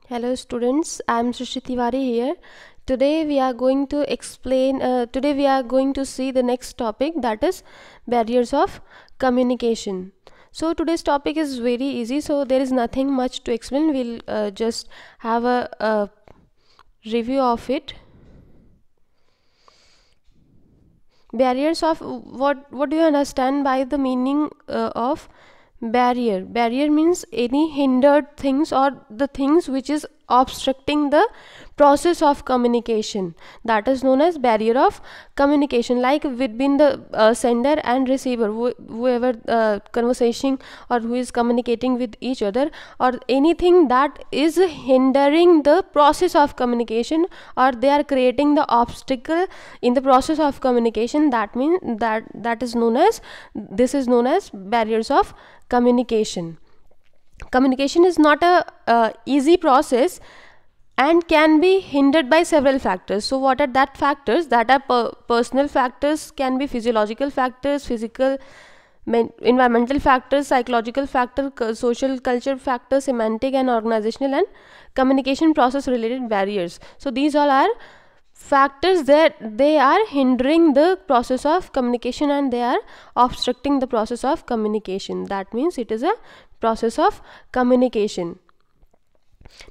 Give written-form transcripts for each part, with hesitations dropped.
Hello students, I am Srishti Tiwari here. Today we are going to see the next topic, that is barriers of communication. So today's topic is very easy, so there is nothing much to explain. We'll just have a review of it. Barriers of what do you understand by the meaning of barrier means any hindered things or the things which is obstructing the process of communication, that is known as barrier of communication, like between the sender and receiver, whoever conversation or who is communicating with each other, or anything that is hindering the process of communication, or they are creating the obstacle in the process of communication. That means that is known as, this is known as barriers of communication. Communication is not a easy process and can be hindered by several factors. So what are that factors? That are personal factors, can be physiological factors, physical environmental factors, psychological factor, social culture factors, semantic and organizational and communication process related barriers. So these all are factors that they are hindering the process of communication and they are obstructing the process of communication. That means it is a process of communication.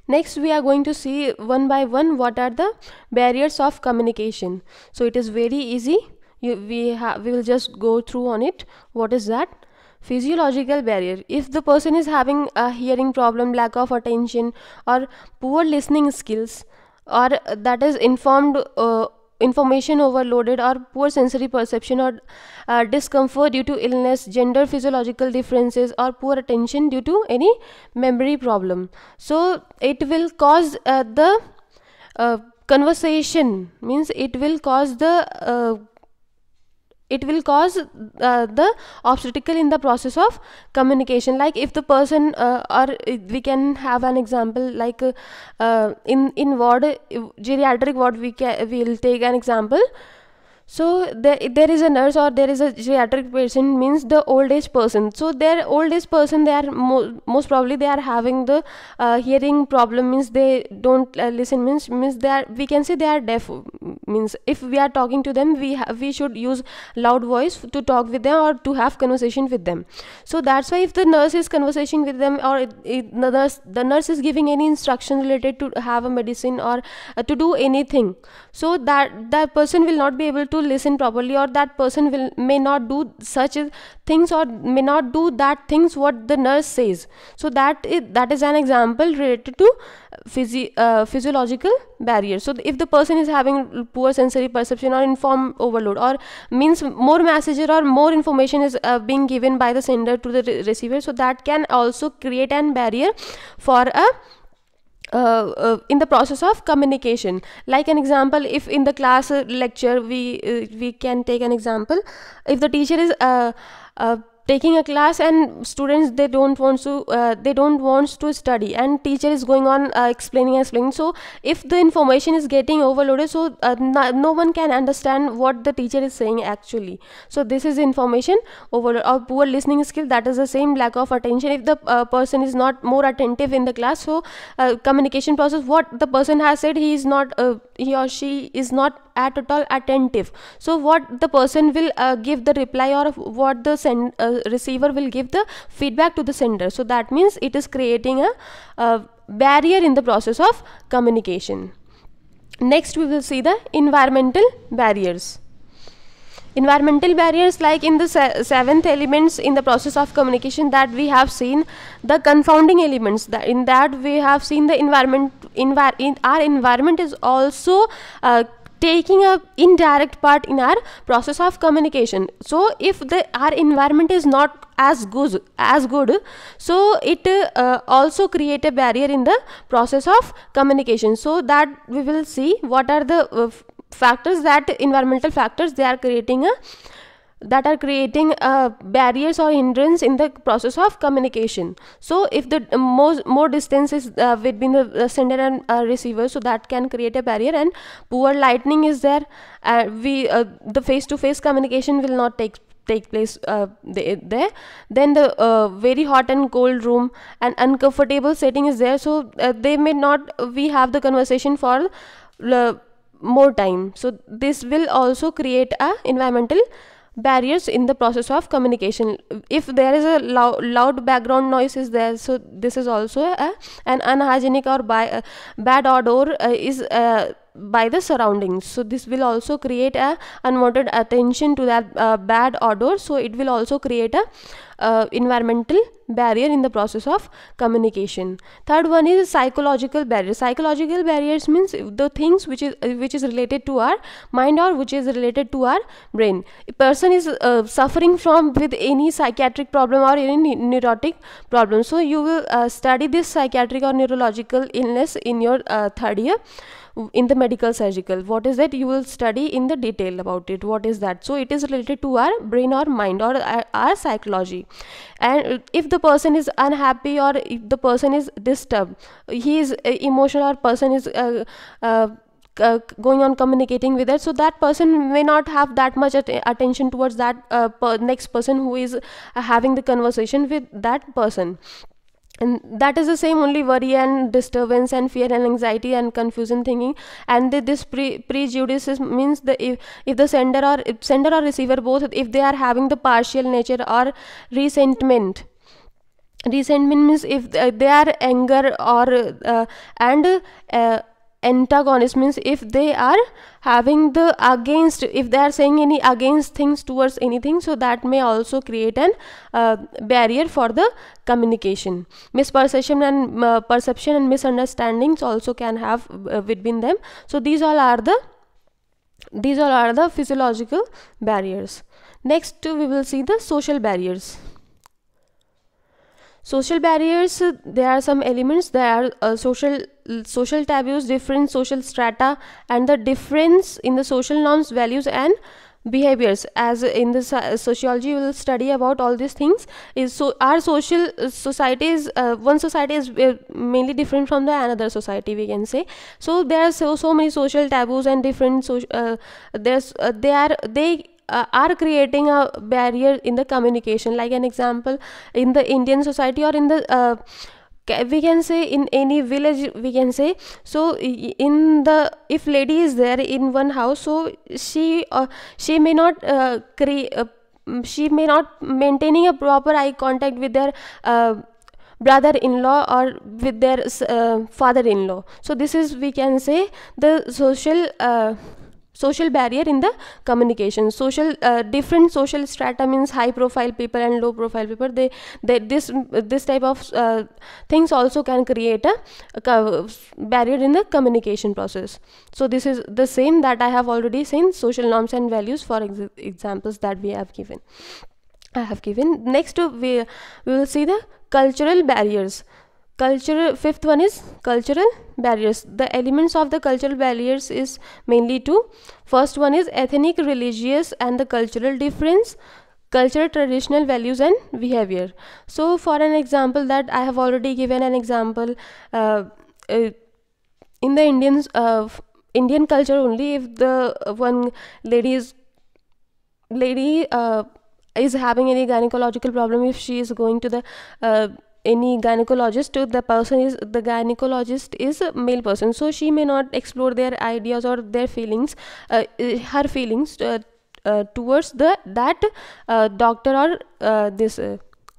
Next we are going to see one by one what are the barriers of communication. So it is very easy. We will just go through on it. What is that? Physiological barrier. If the person is having a hearing problem, lack of attention, or poor listening skills, or that is information overloaded, or poor sensory perception, or discomfort due to illness, gender physiological differences, or poor attention due to any memory problem, so it will cause the conversation, means it will cause the obstacle in the process of communication. Like if the person or we can have an example, like in ward, geriatric ward, we'll take an example. So there is a nurse or there is a geriatric patient, means the old age person. So their old age person, they are most probably they are having the hearing problem, means they don't listen, means they are, we can say they are deaf, means if we are talking to them, we should use loud voice to talk with them or to have conversation with them. So that's why if the nurse is conversing with them, or the nurse is giving any instruction related to have a medicine or to do anything, so that person will not be able to listen properly, or that person may not do such things, or may not do that things what the nurse says. So that is an example related to physiological barrier. So if the person is having poor sensory perception or inform overload, or means more message or more information is being given by the sender to the receiver, so that can also create an barrier for a in the process of communication. Like an example, if in the class lecture, we can take an example. If the teacher is taking a class and students, they don't want to study, and teacher is going on explaining. So if the information is getting overloaded, so no one can understand what the teacher is saying actually. So this is information overload, or poor listening skill, that is the same, lack of attention. If the person is not more attentive in the class, so communication process, what the person has said, he or she is not at all attentive. So what the person will give the reply, or what the receiver will give the feedback to the sender. So that means it is creating a barrier in the process of communication. Next we will see the environmental barriers. Environmental barriers, like in the seventh elements in the process of communication, that we have seen the confounding elements. In that we have seen the environment. Our environment is also taking a indirect part in our process of communication. So if our environment is not as good, so it also create a barrier in the process of communication. So that we will see what are the factors, that environmental factors, they are creating barriers or hindrance in the process of communication. So if the more distance is between the sender and receiver, so that can create a barrier. And poor lighting is there, the face-to-face communication will not take take place there. Then the very hot and cold room and uncomfortable setting is there, so they may not we have the conversation for more time. So this will also create a environmental barriers in the process of communication. If there is a loud background noise is there, so this is also an unhygienic or bad odor is by the surroundings, so this will also create a unwanted attention to that bad odor, so it will also create a environmental barrier in the process of communication. Third one is psychological barriers. Psychological barriers means the things which is related to our mind or which is related to our brain. A person is suffering from with any psychiatric problem or any neurotic problem, so you will study this psychiatric or neurological illness in your third year in the medical surgical. What is that? You will study in the detail about it, what is that. So it is related to our brain or mind or our psychology. And if the person is unhappy or if the person is disturbed, he is emotional or person is going on communicating with it, so that person may not have that much attention towards that next person who is having the conversation with that person. And that is the same only worry and disturbance and fear and anxiety and confusion thinking. And this prejudice means if the sender or receiver both, if they are having the partial nature or resentment means if they are anger or and antagonist means if they are having the against, if they are saying any against things towards anything, so that may also create an barrier for the communication. Misperception and perception and misunderstandings also can have between them. So these all are the physiological barriers. Next we will see the social barriers. Social barriers, there are some elements. There are social taboos, different social strata, and the difference in the social norms, values and behaviors. As in the sociology we will study about all these things. Is so our social society is one society is mainly different from the another society, we can say. So there are so many social taboos and different they are creating a barrier in the communication. Like an example, in the Indian society or in the we can say in any village, we can say. So in the, if lady is there in one house, so she may not she may not maintaining a proper eye contact with their brother-in-law or with their father-in-law. So this is, we can say, the social barrier in the communication. Different social strata means high profile people and low profile people. This type of things also can create a barrier in the communication process. So this is the same that I have already seen, social norms and values, for examples that I have given. Next we will see the cultural barriers. Fifth one is cultural barriers. The elements of the cultural barriers is mainly two. First one is ethnic, religious and the cultural difference, cultural traditional values and behavior. So for an example, that I have already given an example, in the Indian culture only, if the one lady is having any gynecological problem, if she is going to the any gynecologist, the gynecologist is a male person, so she may not explore their ideas or their feelings, her feelings towards that doctor or this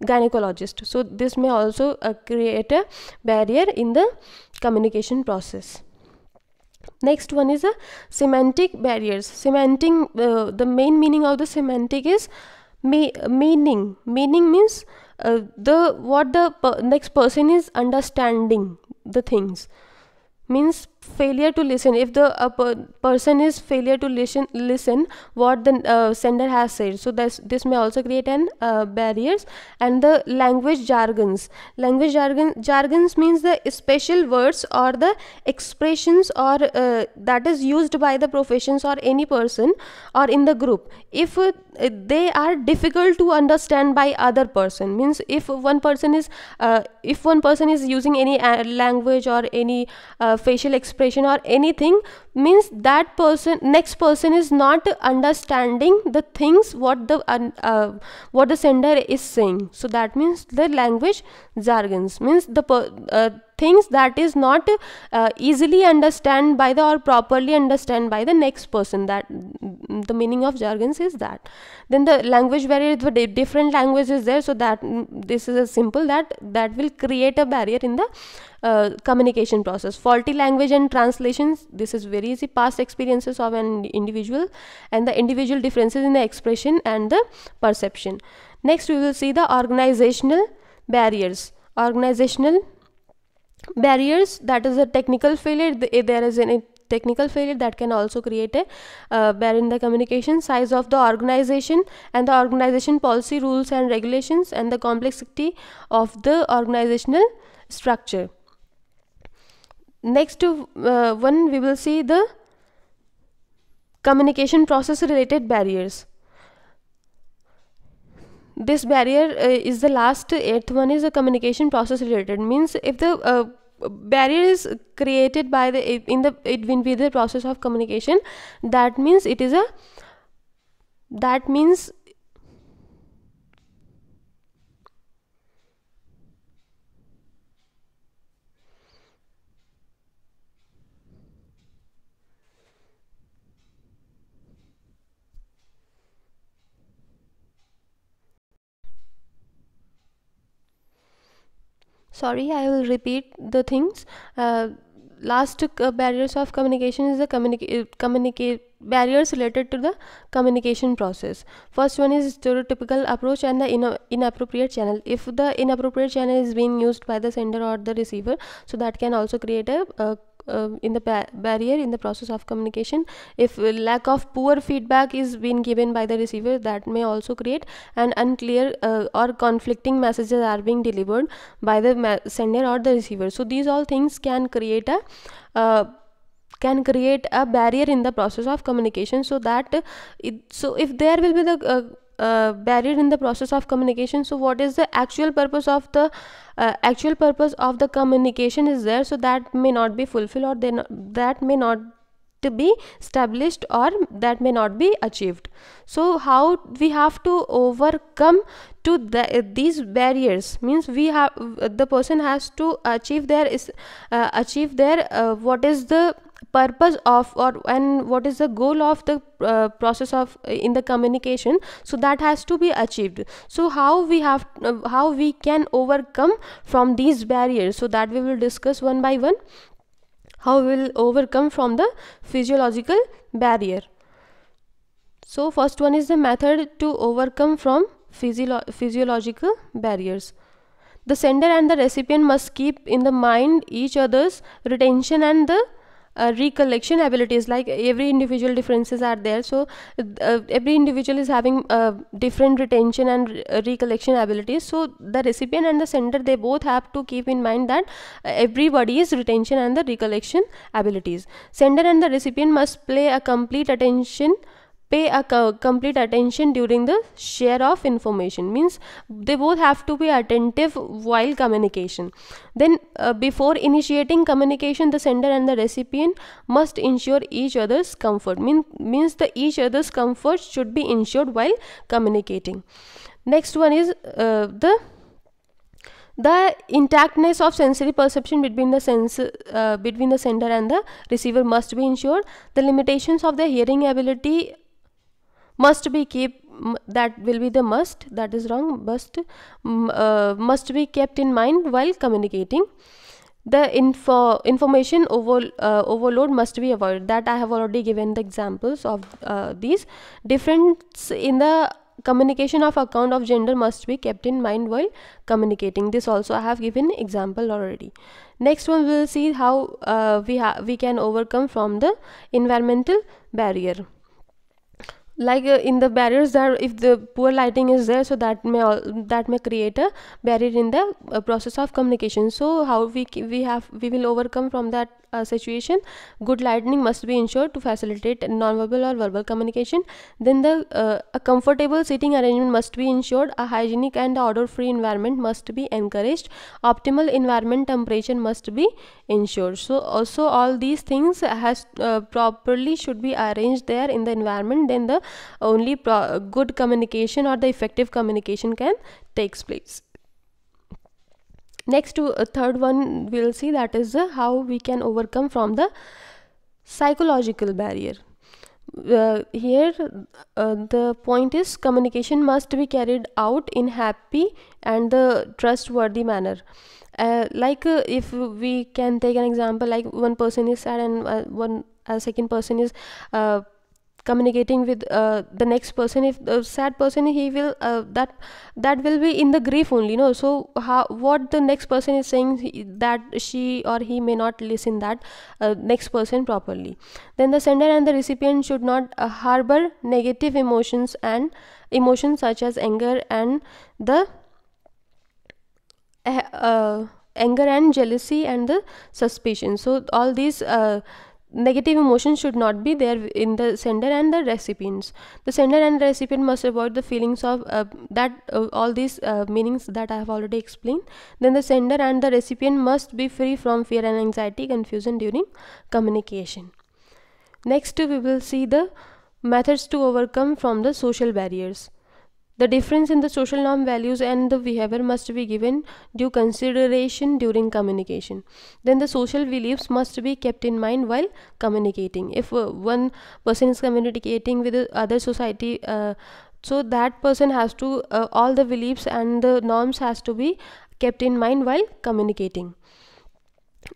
gynecologist. So this may also create a barrier in the communication process. Next one is semantic barriers. The main meaning of the semantic is meaning. Meaning means what the next person is understanding the things, means failure to listen. If the person is failure to listen what the sender has said, so this may also create an barriers. And the language jargons means the special words or the expressions or that is used by the professions or any person or in the group, if they are difficult to understand by other person. Means if one person is using any language or any facial expression expression or anything, means that next person is not understanding the things what the sender is saying. So that means the language jargons means the things that is not easily understand by the or properly understand by the next person. That the meaning of jargons is that. Then the language barrier, the different language is there, so that this is a simple that will create a barrier in the communication process. Faulty language and translations, this is very easy, past experiences of an individual and the individual differences in the expression and the perception. Next we will see the organizational barriers. Organizational barriers, that is a technical failure. There is a technical failure that can also create a barrier in the communication. Size of the organization and the organization policy, rules and regulations, and the complexity of the organizational structure. Next one we will see the communication process related barriers. This barrier is the last, 8th one is a communication process related. Means if the barrier is created by the it will be the process of communication, that means it is a sorry, I will repeat the things. Last barriers of communication is the barriers related to the communication process. First one is stereotypical approach and the inappropriate channel. If the inappropriate channel is being used by the sender or the receiver, so that can also create a in the barrier in the process of communication. If lack of poor feedback is being given by the receiver, that may also create an unclear or conflicting messages are being delivered by the sender or the receiver. So these all things can create a barrier in the process of communication. So that if there will be the barrier in the process of communication, so what is the actual purpose of the communication is there, so that may not be fulfilled, or that may not to be established, or that may not be achieved. So how we have to overcome to these barriers, means the person has to achieve their what is the purpose of and what is the goal of the process of in the communication, so that has to be achieved. So how we can overcome from these barriers, so that we will discuss one by one. How we will overcome from the physiological barrier. So first one is the method to overcome from physiological barriers. The sender and the recipient must keep in the mind each other's retention and the recollection abilities. Like every individual differences are there, so every individual is having different retention and recollection abilities. So the recipient and the sender, they both have to keep in mind that everybody's retention and the recollection abilities. Sender and the recipient must pay a complete attention during the share of information. Means they both have to be attentive while communication. Then before initiating communication, the sender and the recipient must ensure each other's comfort. Means the each other's comfort should be ensured while communicating. Next one is the intactness of sensory perception between the sender and the receiver must be ensured. The limitations of the hearing ability must be that will be the must, that is wrong, must be kept in mind while communicating. The information overload must be avoided. That I have already given the examples of these. Difference in the communication of account of gender must be kept in mind while communicating. This also I have given example already. Next one we will see how we can overcome from the environmental barrier. like in the barriers, that if the poor lighting is there, so that may create a barrier in the process of communication. So how we will overcome from that situation. Good lighting must be ensured to facilitate non-verbal or verbal communication. Then a comfortable sitting arrangement must be ensured. A hygienic and odor-free environment must be encouraged. Optimal environment temperature must be ensured. So also all these things has properly should be arranged there in the environment. Then the only good communication or the effective communication can takes place. Next to third one we'll see, that is how we can overcome from the psychological barrier. Here the point is, communication must be carried out in happy and the trustworthy manner. If we can take an example, like one person is sad and one second person is communicating with the next person. If the sad person, he will that will be in the grief only, no? So what the next person is saying, that she or he may not listen that next person properly. Then the sender and the recipient should not harbor negative emotions such as anger and jealousy and the suspicion. So all these negative emotions should not be there in the sender and the recipients. The sender and the recipient must avoid the feelings of all these meanings that I have already explained. Then the sender and the recipient must be free from fear and anxiety, confusion during communication. Next we will see the methods to overcome from the social barriers. The difference in the social norm, values and the behavior must be given due consideration during communication. Then the social beliefs must be kept in mind while communicating. If one person is communicating with the other society, so that person has to all the beliefs and the norms has to be kept in mind while communicating.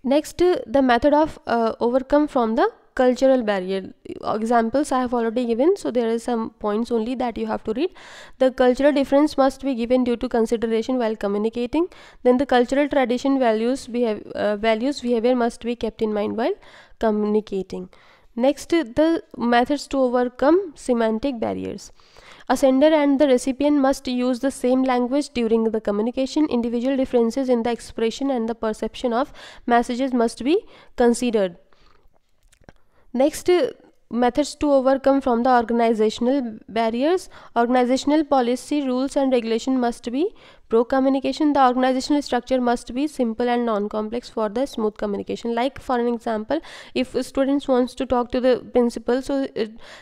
Next, the method of overcome from the cultural barrier. Examples I have already given, so there are some points only that you have to read. The cultural difference must be given due to consideration while communicating. Then the cultural tradition, values, behavior must be kept in mind while communicating. Next, the methods to overcome semantic barriers. A sender and the recipient must use the same language during the communication. Individual differences in the expression and the perception of messages must be considered. Next, methods to overcome from the organizational barriers. Organizational policy, rules and regulation must be pro communication. The organizational structure must be simple and non-complex for the smooth communication. Like for an example, if students wants to talk to the principal, so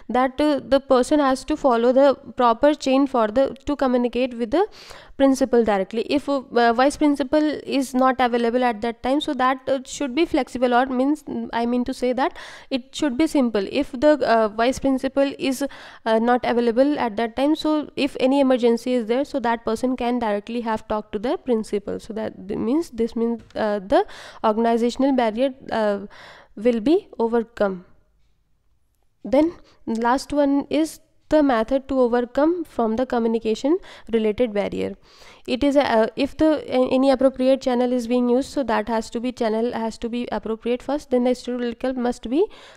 the person has to follow the proper chain to communicate with the principal directly. If vice principal is not available at that time, so that should be flexible, or I mean to say that it should be simple. If the vice principal is not available at that time, so if any emergency is there, so that person can directly have talked to the principal. So this means the organizational barrier will be overcome. Then last one is the method to overcome from the communication related barrier. It is if any appropriate channel is being used, so that channel has to be appropriate first. Then the strategical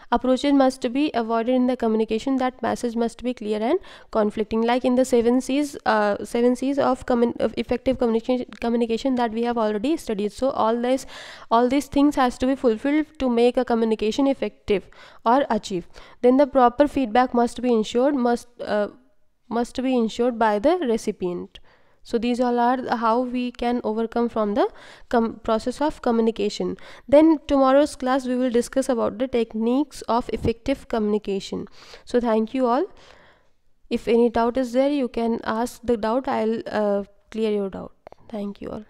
approaches must be avoided in the communication. That message must be clear and conflicting. Like in the seven C's of effective communication that we have already studied. So all these things has to be fulfilled to make a communication effective or achieve. Then the proper feedback must be ensured by the recipient. So these all are how we can overcome from the process of communication. Then tomorrow's class we will discuss about the techniques of effective communication. So thank you all. If any doubt is there, you can ask the doubt. I'll clear your doubt. Thank you all.